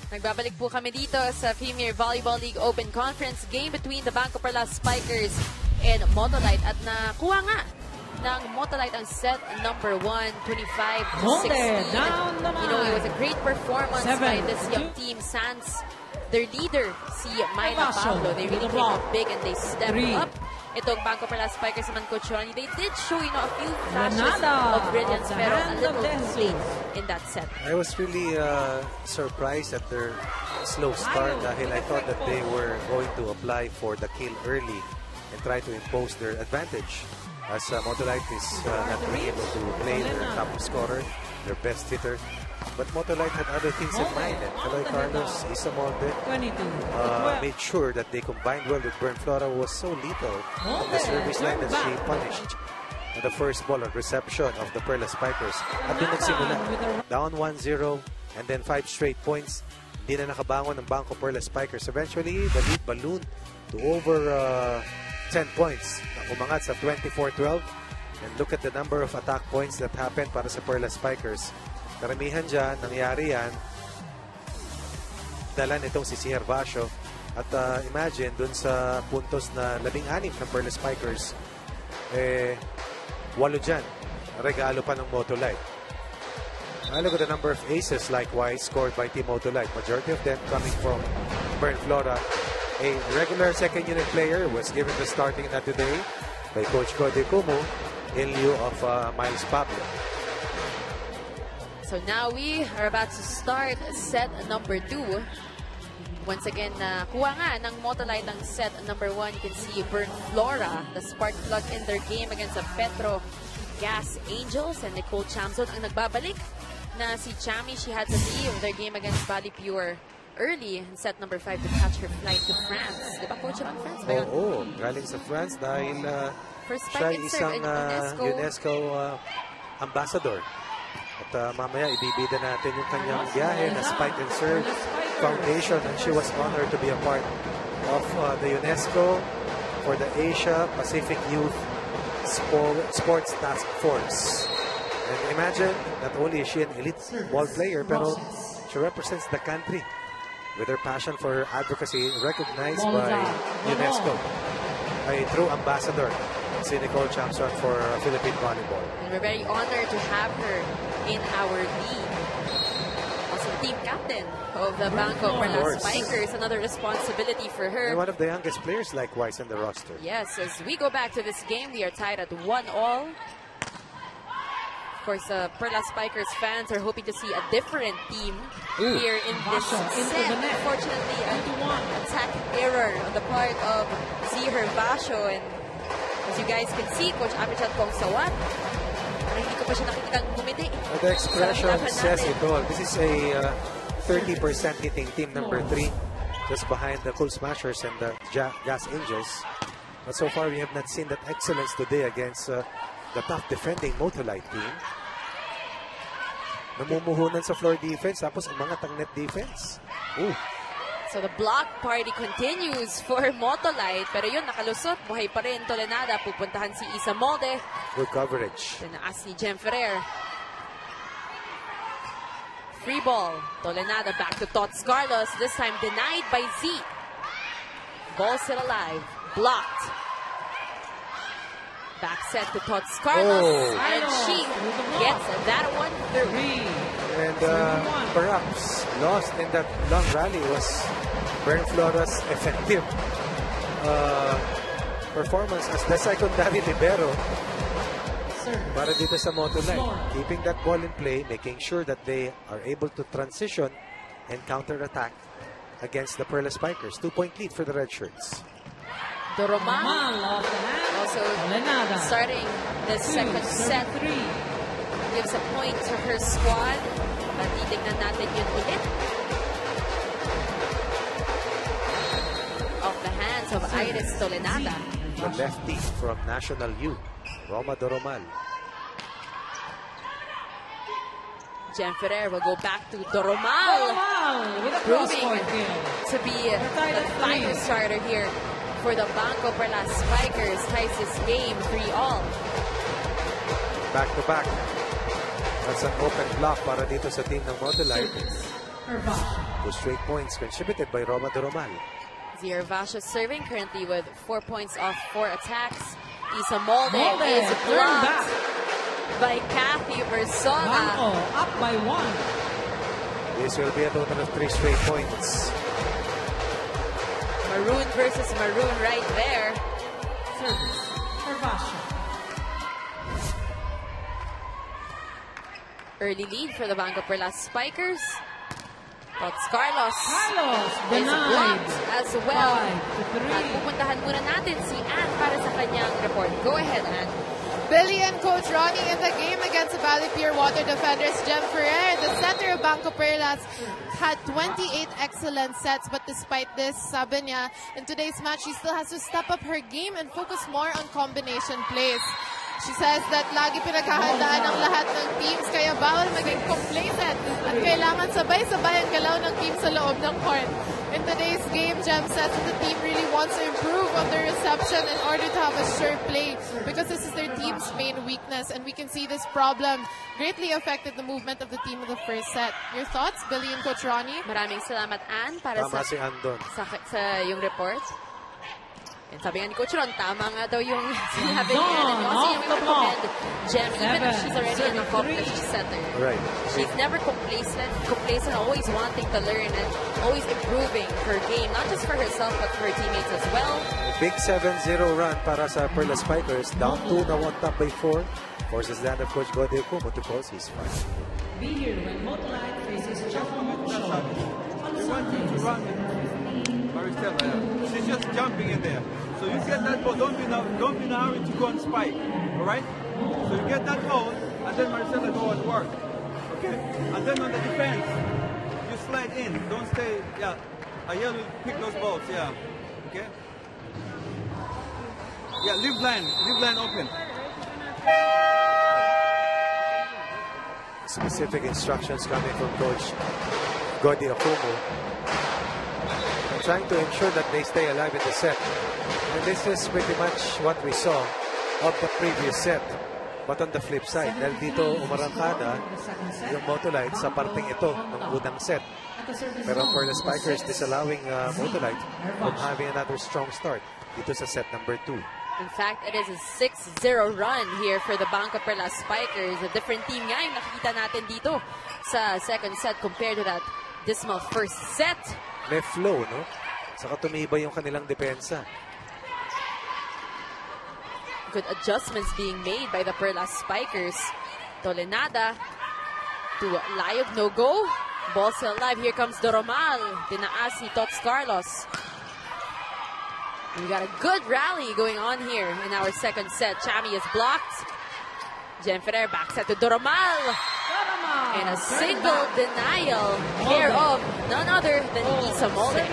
Nagbabalik po kami dito sa Premier Volleyball League Open Conference game between the BanKo Perlas Spikers and Motolite. At nakuha nga ng Motolite ang set number 1, 25-16. You know, it was a great performance by this young team. Sans their leader, si Myla Pablo. They really came up big and they stepped up. Itong BanKo Perlas Spikers naman, Coach Ronnie, they did show, you know, a few flashes of brilliance, pero a little too late in that set. I was really surprised at their slow start dahil I thought that they were going to apply for the kill early and try to impose their advantage. As Motolite is not being able to play their top scorer, their best hitter. But Motolite had other things in mind, and Kaloy Carlos, Isa Molde made sure that they combined well with Bern Flora, who was so lethal on the service line that she punished the first ball of reception of the Perlas Spikers. At doon nagsimula, down 1-0 and then 5 straight points. Hindi na nakabangon ng BanKo Perlas Spikers. Eventually, the lead ballooned to over 10 points. Umangat sa 24-12. And look at the number of attack points that happened para sa Perlas Spikers. Karamihan dyan, nangyari yan, dala nitong si Hervasio. At imagine, dun sa puntos na 16 ng Perlas Spikers, 8 dyan, regalo pa ng Motolite. I look at the number of aces likewise scored by Team Motolite. Majority of them coming from Bern Flora. A regular second unit player was given the starting na today by Coach Cody Kumu in lieu of Miles Pablo. So now we are about to start set number 2. Once again, kuha nga ng Motolite ang set number 1. You can see Bern Flora, the spark plug in their game against the Petro Gas Angels. And Nicole Chamson ang nagbabalik na si Chami. She had to leave their game against Bali Pure early in set number 5 to catch her flight to France. Diba, Coach, ang France ba yun? Oo, galing sa France dahil siya isang UNESCO ambassador. At mamaya, ibibida natin yung kanyang biyahe na Spike and Serve Foundation. And she was honored to be a part of the UNESCO for the Asia Pacific Youth Sports Task Force. And imagine, not only is she an elite ball player, pero she represents the country with her passion for advocacy recognized by UNESCO. A true ambassador, si Nicole Chamson for Philippine volleyball. And we're very honored to have her in our league. Also, team captain of the BanKo Perlas Spikers, another responsibility for her. And one of the youngest players likewise in the roster. Yes, as we go back to this game, we are tied at 1-all. Of course, Perlas Spikers fans are hoping to see a different team here in this set. Unfortunately, an attack error on the part of Hervasio. And as you guys can see, Coach Abichat Kong Sawat, hindi ko pa siya nakikitang bumiti. The expression says it all. This is a 30% hitting team number 3, just behind the Cool Smashers and the Gas Angels. But so far, we have not seen that excellence today against the tough defending Motolite team. Namumuhunan sa floor defense, tapos umangat ang net defense. So the block party continues for Motolite. Pero yun, nakalusot. Buhay pa rin Tolenada. Pupuntahan si Isa Molde. Good coverage. Tinaas ni Jem Ferrer. Free ball. Tolenada back to Tots Carlos. This time denied by Z. Ball still alive. Blocked. Back set to Tots Carlos. And she gets that one through. And perhaps lost in that long rally was Bern Flora's effective performance as the secondary libero para dito sa Motolite. Keeping that ball in play, making sure that they are able to transition and counter-attack against the Perlas Spikers. 2-point lead for the Red Shirts. Doromal also starting the second set. Gives a point to her squad. Titignan natin yun ulit. Off the hands of Iris Tolenada. The lefty from National U, Roma Doromal. Jem Ferrer will go back to Doromal. Proving to be the final starter here for the BanKo Perlas Spikers. Ties this game 3-all. Back to back. That's an open block para dito sa team ng Motolite. Two straight points contributed by Roma Doromal. Ziervasha serving currently with 4 points off 4 attacks. Isa Molde is blocked by Kathy Persona. BanKo up by 1. This will be a total of 3 straight points. Maroon versus Maroon right there. Service. Ziervasha. Early lead for the BanKo Perlas Spikers. But Carlos is denied. blocked as well. 5-3. At pupuntahan muna natin si Ann para sa kanyang report. Go ahead, Ann. Billy and Coach Ronnie in the game against the Valley Pier Water defenders. Jem Ferrer, the center of BanKo Perlas, had 28 excellent sets. But despite this, sabi niya, in today's match, she still has to step up her game and focus more on combination plays. She says that lagi pinaghahandaan ng lahat ng teams, kaya bawal maging complacent at kailangan sabay-sabay ang galaw ng team sa loob ng court. In today's game, Jem says that the team really wants to improve on their reception in order to have a sure play because this is their team's main weakness, and we can see this problem greatly affected the movement of the team in the first set. Your thoughts, Billy and Coach Ronnie? Maraming salamat, Ann, para Tama si Andon. sa yung report. And sabi nga ni Coach Ron, tama nga daw yung sinabi niya. And also yung recommend Jem, even if she's already an accomplished setter. Right. She's never complacent, always wanting to learn and always improving her game, not just for herself, but for her teammates as well. Big 7-0 run para sa Perlas Spikers. Down 2, now on top by 4. Forces the hand of Coach Gode Kumo to close his fight. Be here when Motolite faces Chapman on They want you to run Maricela, yeah. She's just jumping in there. So you get that ball, don't be in a hurry to go and spike. Alright? So you get that ball, and then Maricela go and work. Okay? And then on the defense, you slide in. Don't stay, yeah. Ayel will pick those balls, yeah. Okay? Yeah, leave line open. Specific instructions coming from Coach Gode Okumo. Trying to ensure that they stay alive in the set. And this is pretty much what we saw of the previous set. But on the flip side, dahil dito umarangkada yung Motolite sa parting ito ng unang set. Pero ang Perlas Spikers disallowing Motolite from having another strong start dito sa set number 2. In fact, it is a 6-0 run here for the BanKo Perlas Spikers. A different team nga yung nakikita natin dito sa second set compared to that dismal first set. May flow, no? Saka tumibay yung kanilang depensa. Good adjustments being made by the Perlas Spikers. Tolenada to Layog, no go. Ball still alive. Here comes Doromal. Dinaas ni Tots Carlos. We got a good rally going on here in our second set. Chami is blocked. Jem Ferrer back set to Doromal. And a single denial care of none other than Isa Molde.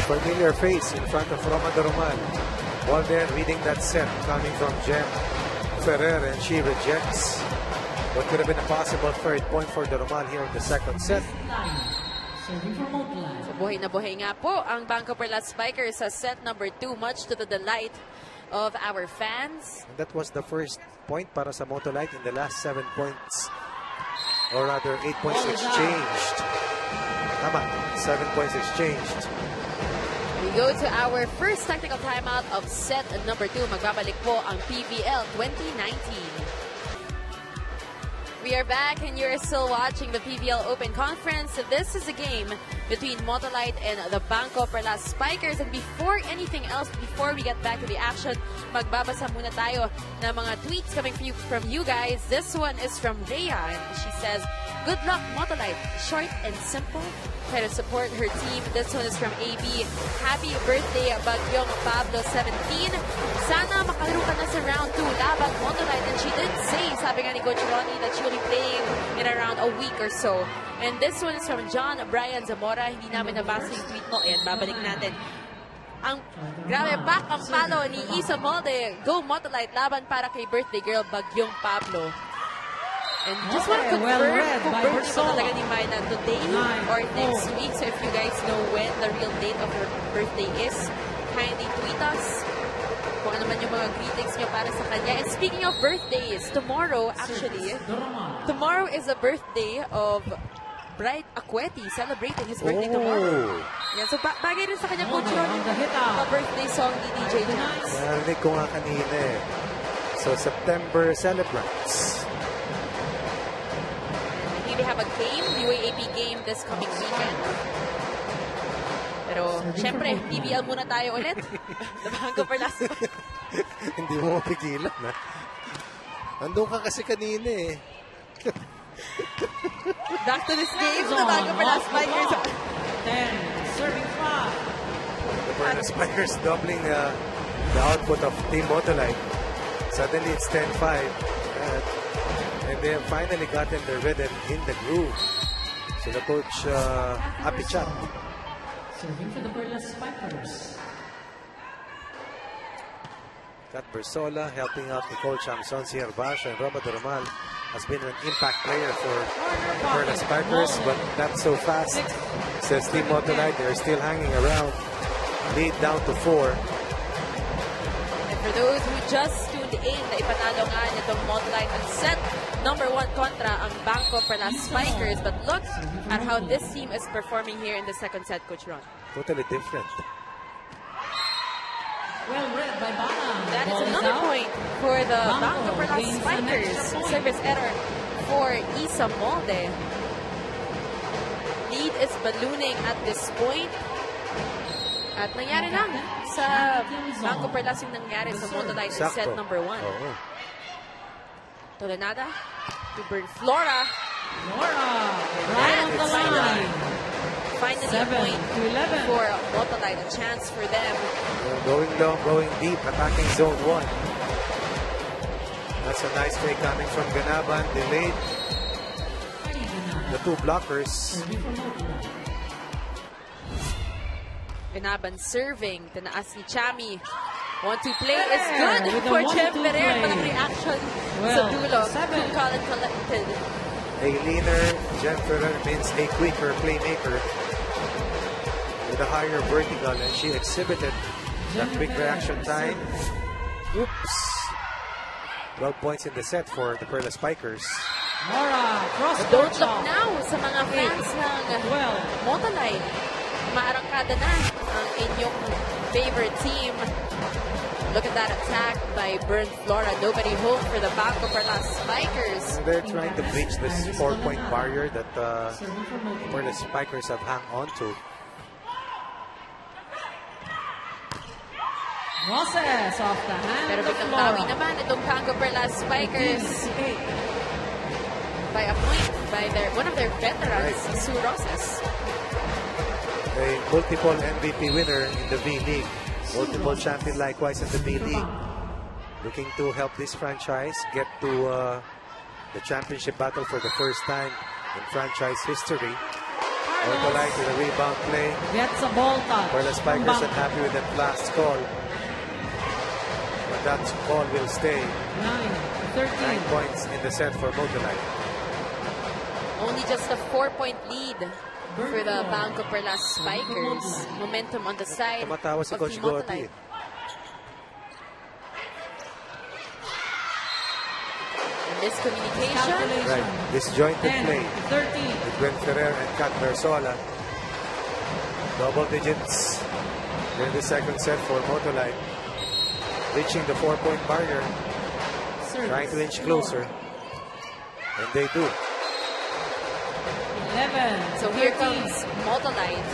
Familiar face in front of Roma Doromal. Molde reading that set coming from Jem Ferrer, and she rejects what could have been a possible third point for Doromal here in the second set. So buhay na buhay nga po ang BanKo Perlas Spikers sa set number 2, much to the delight of our fans. And that was the first point para sa Motolite in the last 7 points. Or rather, 8 points exchanged. Tama, 7 points exchanged. We go to our first technical timeout of set number 2. Magbabalik po ang PBL 2019. We are back and you're still watching the PBL Open Conference. This is a game between Motolite and the BanKo Perlas Spikers. And before anything else, before we get back to the action, magbabasa muna tayo ng mga tweets coming from you guys. This one is from Rhea, and she says, "Good luck, Motolite. Short and simple. Try to support her team." This one is from AB. "Happy birthday, Bagyong Pablo 17. Sana makalaro ka na sa round 2 laban Motolite." And she did say, sabi nga ni Coach Ronnie, that she'll be playing in around a week or so. And this one is from John Brian Zamora. Hindi namin nabasa yung tweet mo. Ayan, babalik natin. Ang grabe back ang palo ni Isa Molde. Go Motolite, laban para kay birthday girl Bagyong Pablo. And just want to confirm kung birthday ba talaga ni Mayna today or next week. So if you guys know when the real date of her birthday is, kindly tweet us kung ano man yung mga greetings nyo para sa kanya. And speaking of birthdays, tomorrow actually, tomorrow is the birthday of Bright Aqueti celebrating his birthday tomorrow. Yan, so bagay rin sa kanya, Coach Ron, yung birthday song ni DJ Jams. Narinig ko nga kanina eh. So, September celebrants. We have a game, UAAP game this coming weekend. Pero, syempre, PBL muna tayo ulit. The BanKo Perlas. Hindi mo mapigilan, ha? Andun ka kasi kanina eh. Back to this game, the BanKo Perlas Spikers. 10, serving 5. The Perlas Spikers doubling the output of Team Motolite. Suddenly it's 10-5. And they have finally gotten their rhythm in the groove. So the coach, Apichat. Serving for the Perlas Spikers. Kat Bersola helping out Nicole Chamson, Sierra Basha, and Roma Doromal has been an impact player for the Perlas Spikers, but not so fast. Says Team Motolite, they're still hanging around. Lead down to 4. And for those who just tuned in, na ipanalo nga nitong Motolite ang set number 1 kontra ang BanKo Perlas Spikers. But look at how this team is performing here in the second set, Coach Ron. Totally different. Well read by Bana. That is another point for the BanKo Perlas Spikers. Service error for Isa Molde. Lead is ballooning at this point. At nangyari lang sa BanKo Perlas yung nangyari sa Motolite in set number 1. Tolenada to Bern Flora. Right on the line. Finally, 7 a point to 11 for Motolite, a chance for them. Going long, going deep, attacking zone 1. That's a nice play coming from Ganaban. Delayed the 2 blockers. Ganaban serving. Tinaas ni Chami. 1-2 play is good for Jeff Ferrer. Parang reaction sa dulo. Cool, calm, and collected. A leaner Jeff Ferrer means a quicker playmaker with a higher vertical, and she exhibited that quick reaction time. Oops. 12 points in the set for the Perlas Spikers. Don't look now sa mga fans ng Motolite. Maarangkada na ang inyong favorite team. Look at that attack by Bern Flora. Nobody home for the BanKo Perlas Spikers. They're trying to breach this 4-point barrier that Perlas Spikers have hung on to. Roses off the hand. Pero biglang tawi naman itong BanKo Perlas Spikers by a point by one of their veterans, Sue Roses. A multiple MVP winner in the V-League. Multiple champion likewise in the B-League. Looking to help this franchise get to the championship battle for the first time in franchise history. Motolite with a rebound play. Gets a ball touch. Perlas Spikers unhappy with that last call. But that call will stay. 9 points in the set for Motolite. Only just a 4-point lead for the BanKo Perlas Spikers. Momentum on the side Tumatawa si of Coach Team Motolite. Gotti. Miscommunication. Right. Disjointed 10 play to 13. between Ferrer and Kat Bersola. Double digits in the second set for Motolite. Reaching the 4-point barrier. Trying to inch closer. And they do. 11. So here comes Motolite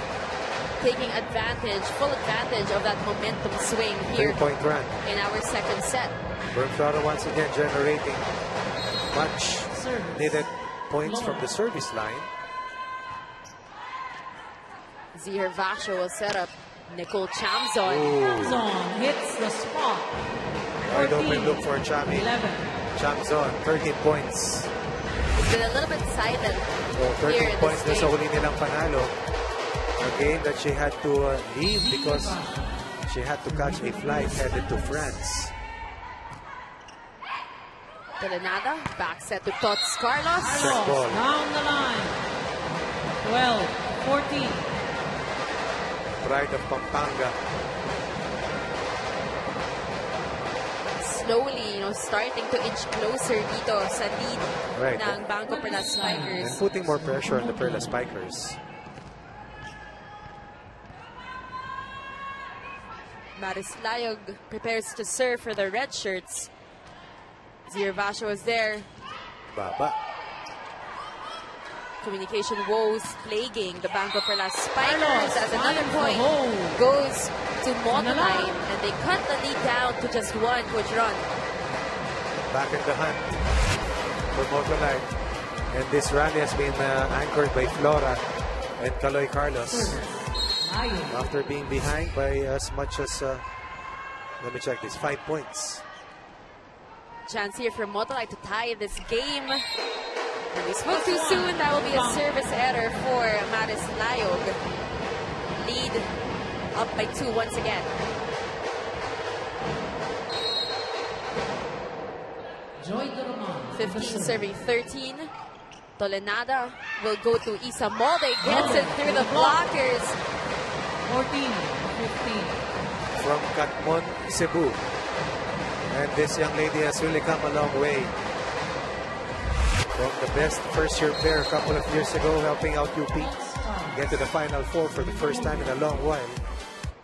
taking advantage, full advantage of that momentum swing here 3-point run. in our second set. Berflora once again generating much needed points from the service line. Zihar Vasho will set up Nicole Chamzon. Zone hits the spot. Wide open look for Chami. 11. Chamzon, 13 points. It's been a little bit silent So here 13 in points na this sa game. huli nilang panalo. A game that she had to leave because she had to catch a flight headed to France. Telenada, back set to Tots Carlos. Check ball. Down the line. 12. 14. Pride of Pampanga. slowly, starting to inch closer dito sa lead ng BanKo Perlas Spikers. And putting more pressure on the Perlas Spikers. Maris Layog prepares to serve for the red shirts. Zirvasho is there. Baba. Communication woes plaguing the BanKo Perlas Spikers as another point goes to Motolite, and they cut the lead down to just one. Coach Ron. Back in the hunt for Motolite. And this rally has been anchored by Flora and Kaloy Carlos. After being behind by as much as, let me check this, 5 points. Chance here for Motolite to tie this game. And we spoke too soon. That will be a service error for Maris Layog. Lead up by 2 once again. Joy Doroman. 15 serving 13. Tolenada will go to Isa Molde. Gets it through the blockers. 14-15. From Katmon, Cebu. And this young lady has really come a long way. From the best first-year player a couple of years ago, helping out UP get to the Final Four for the first time in a long while.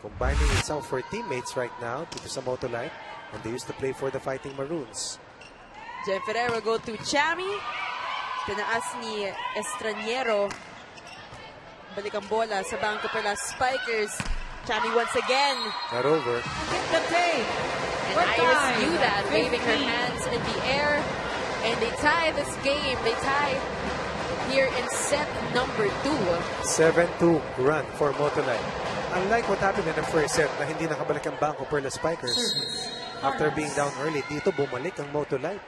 Combining with some of her teammates right now dito sa Motolite, and they used to play for the Fighting Maroons. Jen Ferrer will go to Chami. Tinaas ni Estraniero. Balik ang bola sa BanKo Perlas Spikers. Chami once again. Not over. Hit the tape. And Iris knew that, waving her hands in the air. And they tie this game. They tie here in set number 2. 7-2 run for Motolite. Unlike what happened in the first set na hindi nakabalik ang BanKo Perlas Spikers. After being down early, dito bumalik ang Motolite.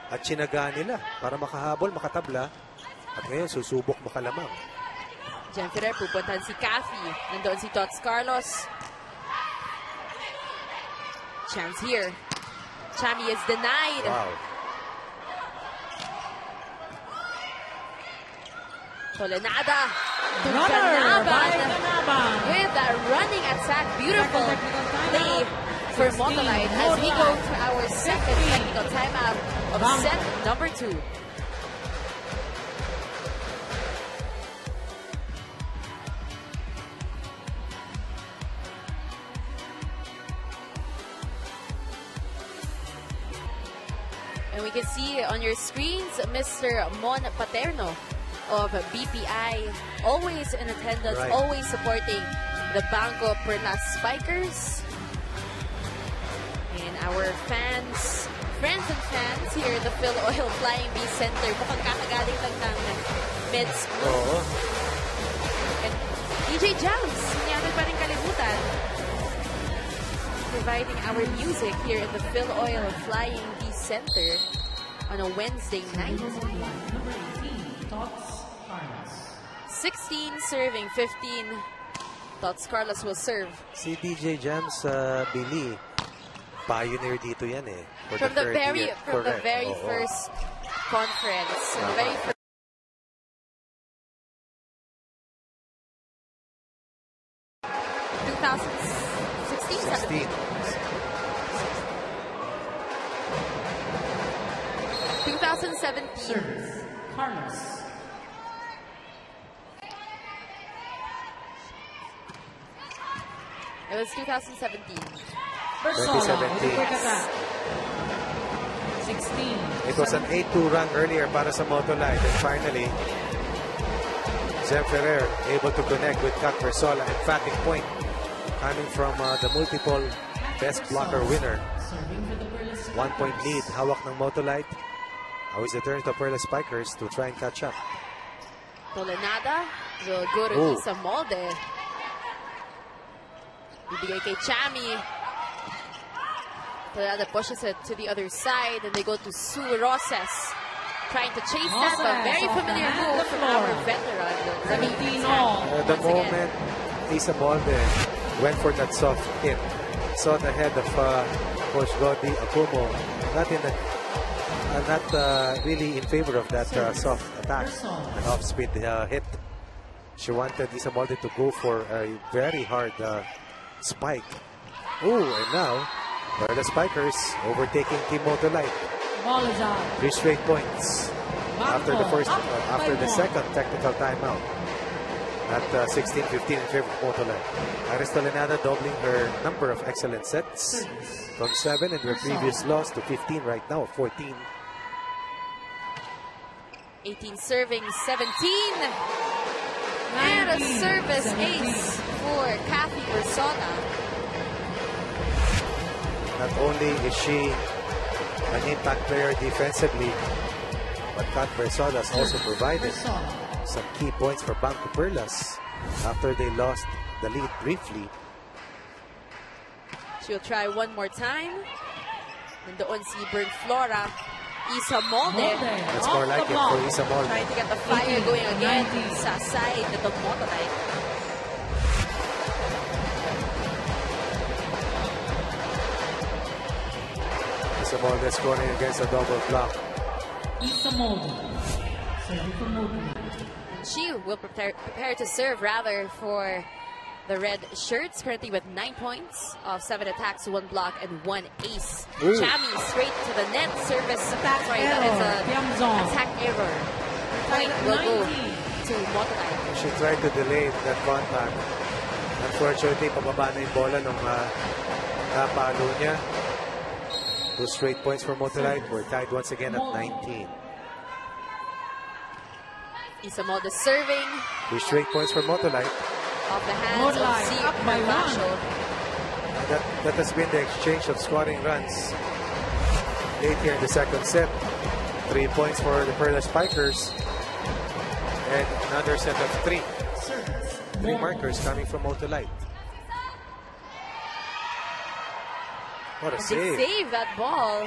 At sinaga nila para makahabol, makatabla. At ngayon susubok makalamang. Jen Ferrer pupuntahan si Kathy. Nandoon si Tots Carlos. Chance here. Chami is denied. Wow. Tolenada. Runner by Ganaban Ganaban. with that running attack. Beautiful play for Motolite as we go to our second technical timeout of set number 2. And we can see on your screens Mr. Mon Paterno of BPI, always in attendance, always supporting the BanKo Perlas Spikers. And our fans, friends and fans here at the Phil Oil Flying Bee Center, mukhang kakagaling lang ng med school. And DJ Jams, hindi natin pa rin kalimutan. Providing our music here at the Phil Oil Flying Bee Center on a Wednesday night. Number 18, Tots Carlos. 16 serving 15. Tots Carlos will serve. Si DJ Jams Billy, pioneer dito yan eh. From the very first conference. The very first 2016, 2017. Service, Carlos. It was 2017. 2017. Quick attack. 16. It was an 8-2 run earlier para sa Motolite, and finally Jem Ferrer able to connect with Kat Versola. Emphatic point coming from the multiple best blocker winner. 1 point lead, hawak ng Motolite. Now it's the turn to Perlas Spikers to try and catch up. Tolenada will go to Isa Molde. Bibigay kay Chami. Tolenada pushes it to the other side, and they go to Sue Roses, trying to chase that, but very familiar move from our veteran. 17 all. The moment Isa Molde went for that soft hit, saw the head of Coach Godi Akumo, not really in favor of that soft attack, an off-speed hit. She wanted Isa Molde to go for a very hard spike. Ooh, and now Perlas Spikers overtaking Team Motolite. Ball is out. 3 straight points after the second technical timeout at 16-15 in favor of Motolite. Iris Tolenada doubling her number of excellent sets from 7 and her previous loss to 15 right now, 14. 18 serving, 17. And a service ace for Kathy Ursola. Not only is she an impact player defensively, but Kat Ursola has also provided some key points for BanKo Perlas after they lost the lead briefly. She'll try one more time. Nandoon si Bern Flora. Isa Molde. That's more like it for Isa Molde. Trying to get the fire going again sa side ng Motolite. Isa Molde scoring against a double block. Isa Molde. Serving for Motolite. She will prepare to serve rather for the red shirts, currently with 9 points of 7 attacks, 1 block, and 1 ace. Ooh. Chami straight to the net. Service attack. Sorry, that is a attack error. Point will go to Motolite. She tried to delay that contact. Unfortunately, pababa na yung bola nung napalo niya. 2 straight points for Motolite. We're tied once again at 19. Isa Molde serving. 3 straight points for Motolite. Off the hands of C. Carvacio. That has been the exchange of scoring runs late here in the second set. 3 points for the Perlas Spikers. And another set of 3. 3 markers coming from Motolite. What a They save. save that ball.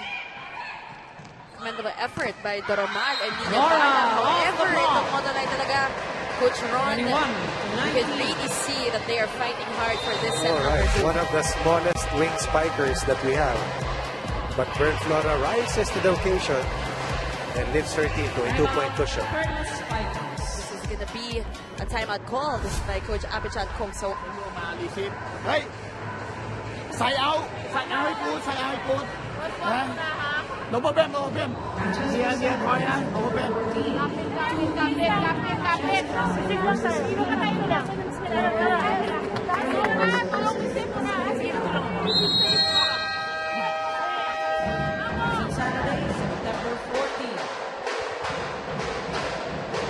Commendable effort by Doromal and Nina Bala. However, itong Motolite talaga, Coach Ron, you can really see that they are fighting hard for this set number 2. One of the smallest wing spikers that we have. But Bern Flora rises to the occasion and lifts her team to a 2-point cushion. This is going to be a timeout called by Coach Abichat Kongso. เฮ้ยใส่เอาให้กูใส่เอาให้กูนะโนบเบมเสียถอยนะโนบเบม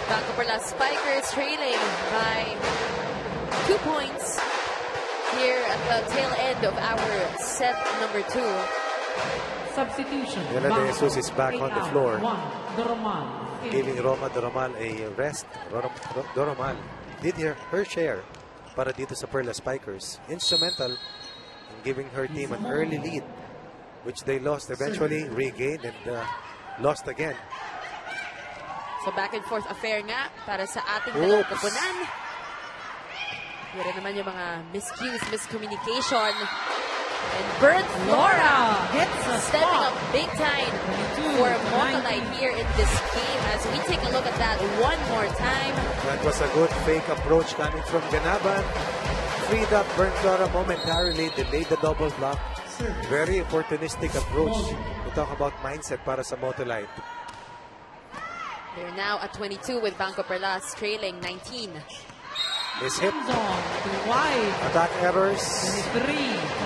BanKo Perlas Spikers trailing by 2 points here at the tail end of our set number 2. Substitution. Yala de Jesus is back on the floor, Doromal. giving Roma Doromal a rest. Doromal did her share para dito sa Perlas Spikers. Instrumental in giving her team an early lead, which they lost, eventually regained and lost again. So back and forth affair nga para sa ating dalawang kapunan. Yan naman yung mga miscues, miscommunication. And Bern Flora stepping up big time for Motolite here in this game as we take a look at that one more time. That was a good fake approach coming from Ganaban. Freed up Bern Flora momentarily, delayed the double block. Very opportunistic approach. We talk about mindset para sa Motolite. They're now at 22 with BanKo Perlas trailing 19. Is hit. Wide. Attack errors. 3.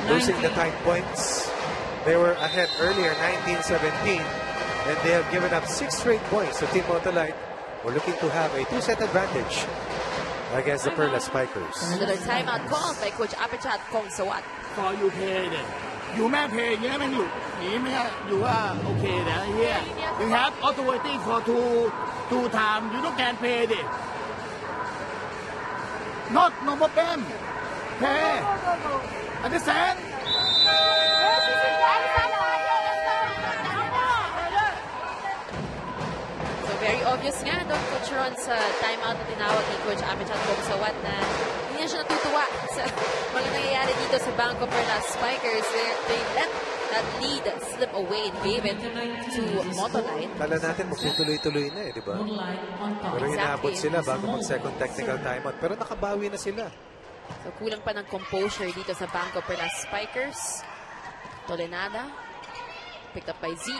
Losing the tight points. They were ahead earlier, 19-17. And they have given up 6 straight points to Team Motolite. We're looking to have a 2-set advantage against the Perlas Spikers. Another timeout called by Coach Apichat Kongsawat. for you pay เนี่ยอยู่แม่เพย์อย่างเงี้ยมันอยู่นี่ไม่อยู่ว่าโอเคนะเฮีย you have authority for two time you don't can pay ดิ not no problem pay understand So very obvious nga doon, Coach Ron, sa timeout na tinawag ni Coach Apichat Kongsawat na hindi na siya natutuwa sa mga nangyayari dito sa BanKo Perlas Spikers. They let that lead slip away and gave it to Motolite. Kala natin magtutuloy-tuloy na di ba? Pero inaabot sila bago mag-second technical timeout. Pero nakabawi na sila. So kulang pa ng composure dito sa BanKo Perlas Spikers. Tolenada. Picked up by Z.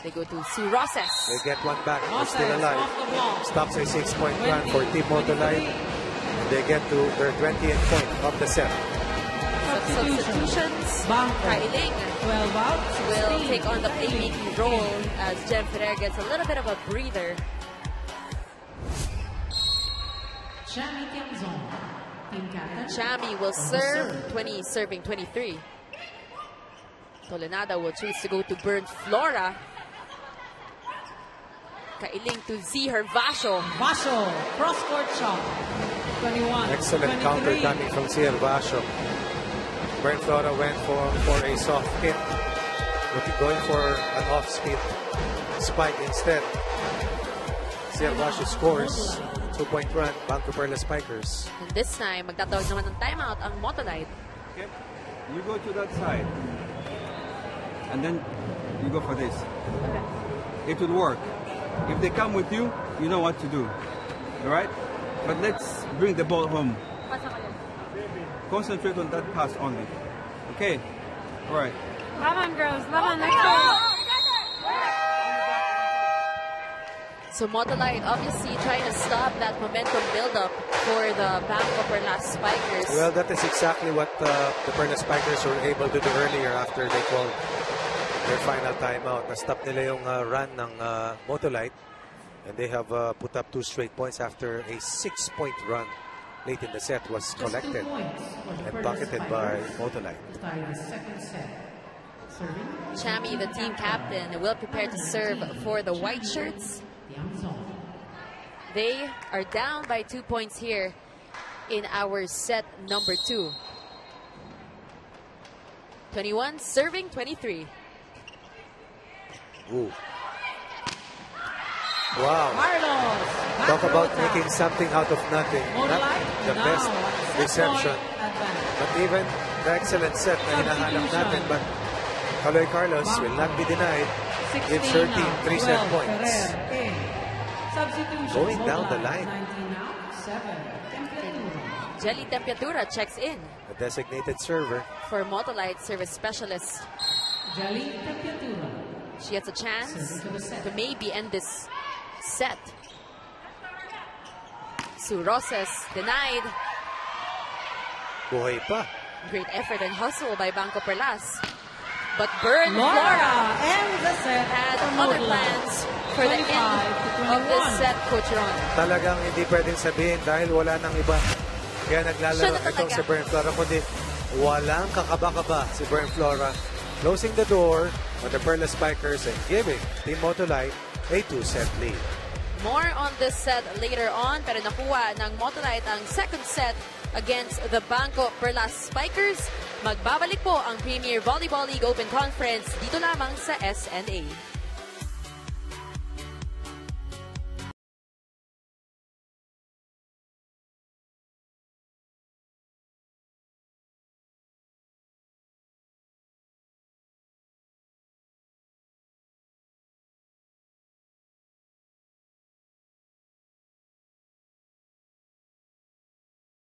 They go to Sue Roses. They get one back. They're still Roses alive. off the block. Stops a 6-point run for Team Motolite. They get to their 20th point of the set. Substitutions. BanKo. Kailing 12 out. will 16. take on the playmaking role as Jem Ferrer gets a little bit of a breather. Chami Tianzon. Team captain. Chami will serve, 20 serving 23. Tolenada will choose to go to Burn Flora. Kailing to Z Hervasio. Vasho. Cross-court shot. 21. Excellent 23. counter coming from Hervasio. Burn Flora went for a soft hit. Going for an off-speed spike instead. Hervasio scores. 2-point run. BanKo Perlas Spikers. And this time, magtatawag naman ng timeout ang Motolite. Okay? You go to that side. And then you go for this. It will work. If they come with you, you know what to do. Alright? But let's bring the ball home. Concentrate on that pass only. Okay? Alright. Laban, girls. Laban, next time. So Motolite obviously trying to stop that momentum build-up for the BanKo Perlas Spikers. Well, that is exactly what the Perlas Spikers were able to do earlier after they called their final timeout. Na-stop nila yung run ng Motolite, and they have put up 2 straight points after a 6-point run late in the set was collected and bucketed by Motolite. Second set. Serving. Chami, the team captain, will prepare to serve for the white shirts. Tianzon. They are down by 2 points here in our set number 2. 21 serving 23. Ooh. Wow. Carlos. Talk about Back making something out of nothing. Not Motolite the now best at reception, set point advantage. but even the excellent set na hinahanap natin. But Kaloy Carlos will not be denied. Gives her team 3 set points. Going down the line. 19 now, 7. Temperatura. Jelly Temperatura checks in A designated server. for Motolite service specialist. Jelly Temperatura. She gets a chance Serving to the set. to maybe end this set. Sue Roses denied. Buhay pa. Great effort and hustle by BanKo Perlas. But Burn Flora Flora and the set had for other Motolite. plans for the 25 end to of this 21. set, Coach Ron. Talagang hindi pwedeng sabihin dahil wala nang iba. Kaya Siya naglalaro na talaga. itong si Burn Flora. Kundi walang kakaba-kaba si Burn Flora. Closing the door on the Perlas Spikers and giving Team Motolite a 2-set lead. More on this set later on, pero nakuha ng Motolite ang second set against the BanKo Perlas Spikers. Magbabalik po ang Premier Volleyball League Open Conference dito lamang sa SNA.